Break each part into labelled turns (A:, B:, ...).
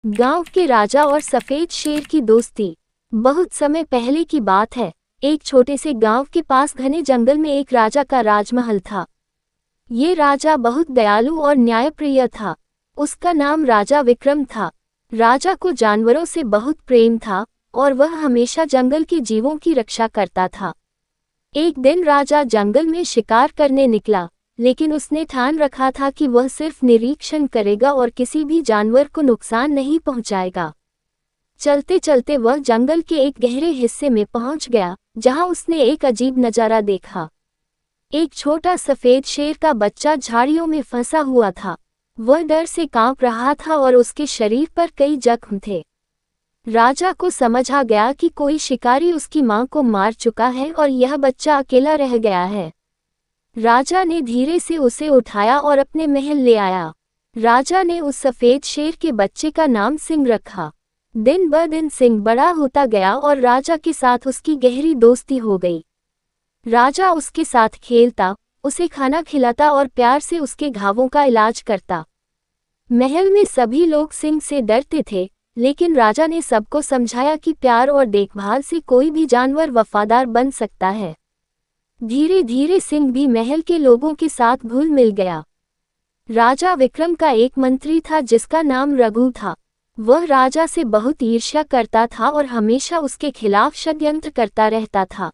A: गांव के राजा और सफेद शेर की दोस्ती। बहुत समय पहले की बात है। एक छोटे से गांव के पास घने जंगल में एक राजा का राजमहल था। ये राजा बहुत दयालु और न्यायप्रिय था। उसका नाम राजा विक्रम था। राजा को जानवरों से बहुत प्रेम था और वह हमेशा जंगल के जीवों की रक्षा करता था। एक दिन राजा जंगल में शिकार करने निकला, लेकिन उसने ठान रखा था कि वह सिर्फ निरीक्षण करेगा और किसी भी जानवर को नुकसान नहीं पहुंचाएगा। चलते चलते वह जंगल के एक गहरे हिस्से में पहुंच गया, जहां उसने एक अजीब नजारा देखा। एक छोटा सफेद शेर का बच्चा झाड़ियों में फंसा हुआ था। वह डर से कांप रहा था और उसके शरीर पर कई जख्म थे। राजा को समझ आ गया कि कोई शिकारी उसकी मां को मार चुका है और यह बच्चा अकेला रह गया है। राजा ने धीरे से उसे उठाया और अपने महल ले आया। राजा ने उस सफेद शेर के बच्चे का नाम सिंह रखा। दिन ब दिन सिंह बड़ा होता गया और राजा के साथ उसकी गहरी दोस्ती हो गई। राजा उसके साथ खेलता, उसे खाना खिलाता और प्यार से उसके घावों का इलाज करता। महल में सभी लोग सिंह से डरते थे, लेकिन राजा ने सबको समझाया कि प्यार और देखभाल से कोई भी जानवर वफादार बन सकता है। धीरे धीरे सिंह भी महल के लोगों के साथ घुल मिल गया। राजा विक्रम का एक मंत्री था जिसका नाम रघु था। वह राजा से बहुत ईर्ष्या करता था और हमेशा उसके खिलाफ षड्यंत्र करता रहता था।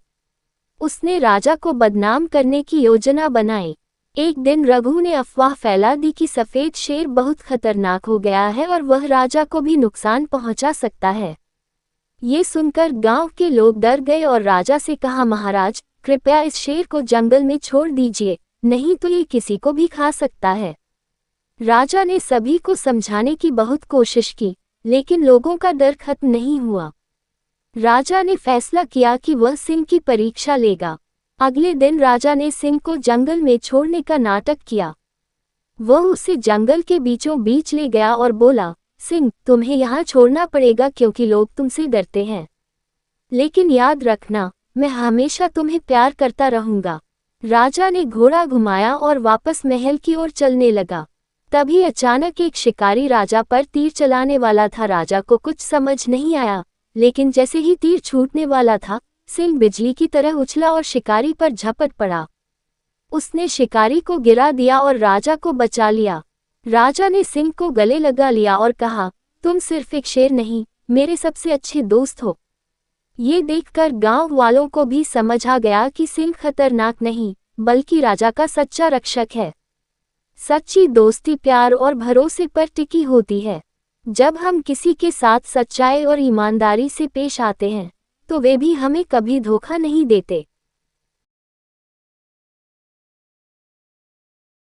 A: उसने राजा को बदनाम करने की योजना बनाई। एक दिन रघु ने अफवाह फैला दी कि सफेद शेर बहुत खतरनाक हो गया है और वह राजा को भी नुकसान पहुंचा सकता है। ये सुनकर गांव के लोग डर गए और राजा से कहा, महाराज, कृपया इस शेर को जंगल में छोड़ दीजिए, नहीं तो ये किसी को भी खा सकता है। राजा ने सभी को समझाने की बहुत कोशिश की, लेकिन लोगों का डर खत्म नहीं हुआ। राजा ने फैसला किया कि वह सिंह की परीक्षा लेगा। अगले दिन राजा ने सिंह को जंगल में छोड़ने का नाटक किया। वह उसे जंगल के बीचों बीच ले गया और बोला, सिंह, तुम्हें यहाँ छोड़ना पड़ेगा क्योंकि लोग तुमसे डरते हैं। लेकिन याद रखना, मैं हमेशा तुम्हें प्यार करता रहूंगा। राजा ने घोड़ा घुमाया और वापस महल की ओर चलने लगा। तभी अचानक एक शिकारी राजा पर तीर चलाने वाला था। राजा को कुछ समझ नहीं आया, लेकिन जैसे ही तीर छूटने वाला था, सिंह बिजली की तरह उछला और शिकारी पर झपट पड़ा। उसने शिकारी को गिरा दिया और राजा को बचा लिया। राजा ने सिंह को गले लगा लिया और कहा, तुम सिर्फ एक शेर नहीं, मेरे सबसे अच्छे दोस्त हो। ये देखकर गांव वालों को भी समझ आ गया कि सिंह खतरनाक नहीं, बल्कि राजा का सच्चा रक्षक है। सच्ची दोस्ती प्यार और भरोसे पर टिकी होती है। जब हम किसी के साथ सच्चाई और ईमानदारी से पेश आते हैं, तो वे भी हमें कभी धोखा नहीं देते।